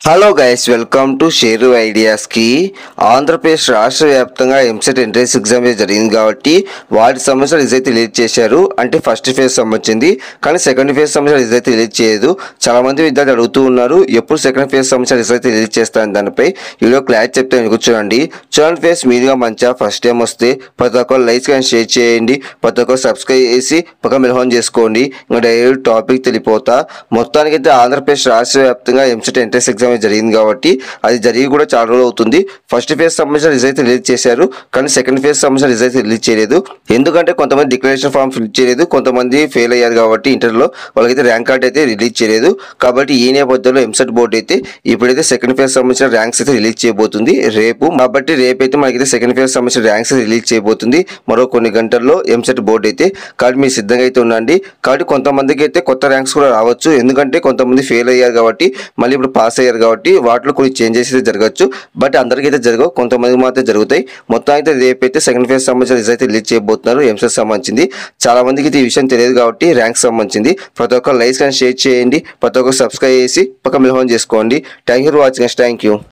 Hello guys, welcome to share ఐడియాస్కి. Andhra Pradesh రాష్ట్ర వ్యాప్తంగా EAMCET entrance exam జరిగింది కాబట్టి వాటి సంబంధించిన రిజల్ట్ రిలీజ్ చేశారు. అంటే ఫస్ట్ ఫేజ్ సంబంధించింది, కానీ సెకండ్ ఫేజ్ సంబంధించిన రిజల్ట్ రిలీజ్ చేయలేదు. చాలామంది విద్యార్థులు అడుగుతూ ఉన్నారు ఎప్పుడు సెకండ్ ఫేజ్ సంబంధించిన రిజల్ట్ రిలీజ్ చేస్తాను. దానిపై వీడియో క్లారిటీ చెప్తే కూర్చోండి. సెకండ్ ఫేజ్ మీదుగా మంచిగా ఫస్ట్ టైం వస్తే ప్రతి ఒక్కరు లైక్స్ కానీ షేర్ చేయండి, ప్రతి ఒక్కరు సబ్స్క్రైబ్ చేసి పక్కన మెల్హోన్ చేసుకోండి. ఇంకా డైరెక్ట్ టాపిక్ తెలిపోతా. మొత్తానికైతే ఆంధ్రప్రదేశ్ రాష్ట్ర వ్యాప్తంగా ఎంసెట్ ఎంట్రన్స్ ఎగ్జామ్ జరిగింది కాబట్టి అది జరిగి కూడా చాలా రోజులు అవుతుంది. ఫస్ట్ ఫేజ్ సంబంధించిన రిజల్ట్ రిలీజ్ చేశారు, కానీ సెకండ్ ఫేజ్ సంబంధించిన రిజల్ట్ రిలీజ్ చేయలేదు. ఎందుకంటే కొంతమంది డిక్లరేషన్ ఫామ్ ఫిల్ చేయలేదు, కొంతమంది ఫెయిల్ అయ్యారు కాబట్టి ఇంటర్లో వాళ్ళకైతే ర్యాంక్ కార్డ్ అయితే రిలీజ్ చేయలేదు. కాబట్టి ఈ నేపథ్యంలో ఎంసెట్ బోర్డు అయితే ఇప్పుడైతే సెకండ్ ఫేజ్ సంబంధించిన ర్యాంక్స్ అయితే రిలీజ్ చేయబోతుంది రేపు. కాబట్టి రేపైతే మనకైతే సెకండ్ ఫేజ్ సంబంధించిన ర్యాంక్స్ రిలీజ్ చేయబోతుంది మరో కొన్ని గంటల్లో ఎంసెట్ బోర్డు అయితే. కాబట్టి మీరు సిద్ధంగా అయితే ఉండండి. కాబట్టి కొంతమందికి అయితే కొత్త ర్యాంక్స్ కూడా రావచ్చు, ఎందుకంటే కొంతమంది ఫెయిల్ అయ్యారు కాబట్టి మళ్ళీ ఇప్పుడు పాస్ అయ్యారు కాబట్టి వాటిలో కొన్ని చేంజెస్ అయితే జరగచ్చు. బట్ అందరికైతే జరగవు, కొంతమందికి మాత్రం జరుగుతాయి. మొత్తం అయితే రేపైతే సెకండ్ ఫేజ్ సంబంధించిన రిజల్ట్ రిలీజ్ చేయబోతున్నారు ఎంసెట్ సంబంధించింది. చాలా మందికి అయితే ఈ విషయం తెలియదు కాబట్టి ర్యాంక్ సంబంధించింది. ప్రతి ఒక్కరు లైక్స్ కానీ షేర్ చేయండి, ప్రతి ఒక్కరు సబ్స్క్రైబ్ చేసి పక్కన మెల్హోన్ చేసుకోండి. Thank you for watching. Thank you.